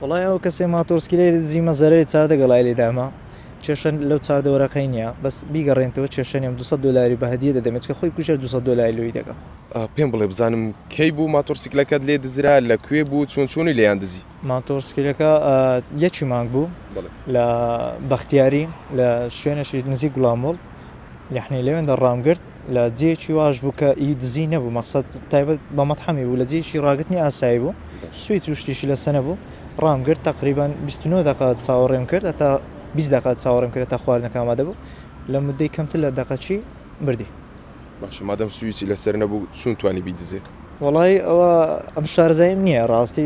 وڵای ئەو کەسێ ماتۆرسکیلێ زیمە زەرەری چاردە گەڵای لێ داما کێشە لەو چاردەوەرەکەی نییە بەس بیگەڕێنەوە کێشەنیم 200 دلاری بە هەدیە دەدەمێت کە خۆی کوژە 200 دلاری لۆی دەکە پێم بڵێ بزانم کەی بوو ماتۆرسیکلەکەت لێ دزرا لەکوێ بوو چۆنی لێیان دزی ماتۆرسکیلەکە یەکی مانگ بوو لە بەختیاری لە شوێنەشی نزیک گوڵامۆڵ یحنی لەوێندا ڕامگرت لە جێکی واش بوو کە ئی دزی نەبوو مەقسەد تایبەت بە مەتحەمی بوو لە جێشی ڕاگرتنی ئاسایی بوو سوی توشتیشی لەسە نەبوو ڕامگرت تقریبان 29 دقات چاوەڕێم کرد تا 20 دقات چاوەڕێم کرد تا خواردنەکە ئامادە بوو لە مدەی کەمتر لە دەقەچی بردی باشە مادەم سویسی لەسەر نەبوو چۆن توانی بیدزێت وڵی ئەوە ئەم شارزایم نییە ڕاستی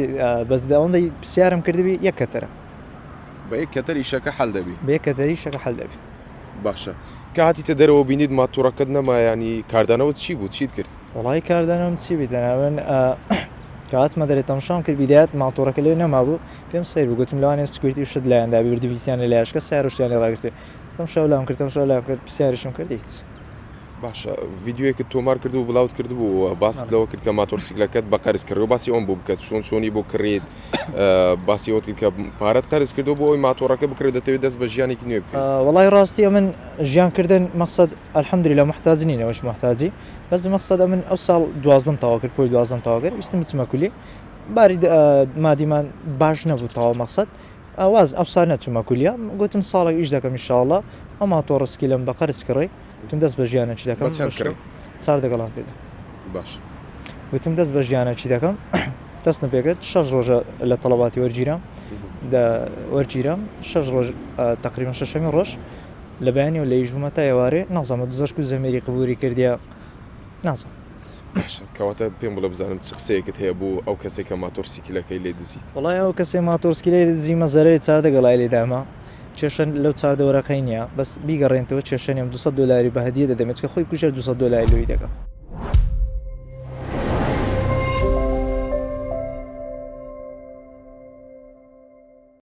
بەس داوەندەی پرسیارم کردبی یەک کەتەرە بە یەک کەتەری شەکە حەل دەبی بە یەک کەتەری شەکە حەل دەبی باشە کە هاتیتە دەرەوە بینیت ماتۆڕەکەت نەما ینی کاردانەوە چی بوو چیت کرد وڵی کاردانەوەم چی بیتەناوێن کاتمە دەرێت تەماشام کرد بیدایەت ماتۆڕەکە لێ نەمابوو پێم سەیر بوو گوتم لەوانێ سکوێتی شت لایەندا بردی بیتیانە لایشکە سایرشتیانی ڕاگرتێ تەم شەو لام کردم شەو لا کرد پرسیارشم کرد هیچ باشە ڤیددیوەکە تۆمار کرد و بڵاوت کرد بوو باست لەوە کرد کە ماتۆرسیکلەکەت بە قەرز کردەوە باسی ئەوم بوو بکات چۆنی بۆ کڕێت باسی ئەوت کرد کە پارەت قەرز کردو بۆ ئەوی ماتۆڕەکە بکرێت دەتەوێت دەست بە ژیانێکی نوێ بکەیت وڵی ڕاستی من ژیانکردن مەقسەد ئەلحەمدولیلا محتاجی نینەوەش محتاجی بەس مەقسەد من ئەو ساڵ دوازدەم تەواو کرد پۆی دوازدەم تەواو کرد ویستم بچمە کولی باری مادیمان باش نەبوو تەواو مەقسەد ئەواز ئەو سال نەچوومە کولیە گوتم ساڵێک ئیش دەکەم ئینشاءڵڵا ئەو ماتۆڕسکی لەم بە قەرز کڕی گوتم دەست بە ژیانەکی دەکەم چار دەگەڵام پێدا باش گوتم دەست بە ژیانەکی دەکەم دەستم پێکرد 6 ڕۆژە لە تەڵەباتی وەرگیرم وەرگیرم 6 ڕۆژ تقریبا شەشەمی ڕۆژ لە بەیانی و لە یژبوومە تا ئێوارێ نازانم دزەشک و زەمێری قبووری کردیا نازانم کەواتە پێم بڵە بزانم چ قسەیەکت هەیە بوو ئەو کەسێک کە ماتۆرسیکلەکەی لێ دزیت وڵای ئەو کەسێ ماتۆرسکیلێ زیمە زەرەری چاردە گەڵای لێ داما کێشە لەو چاردەوەرەکەی نییە بەس بیگەڕێنەوە کێشەنیم 200 دلاری بە هەدیە دەدەمێت کە خۆی کوژە 200 دلاری لۆی دەکە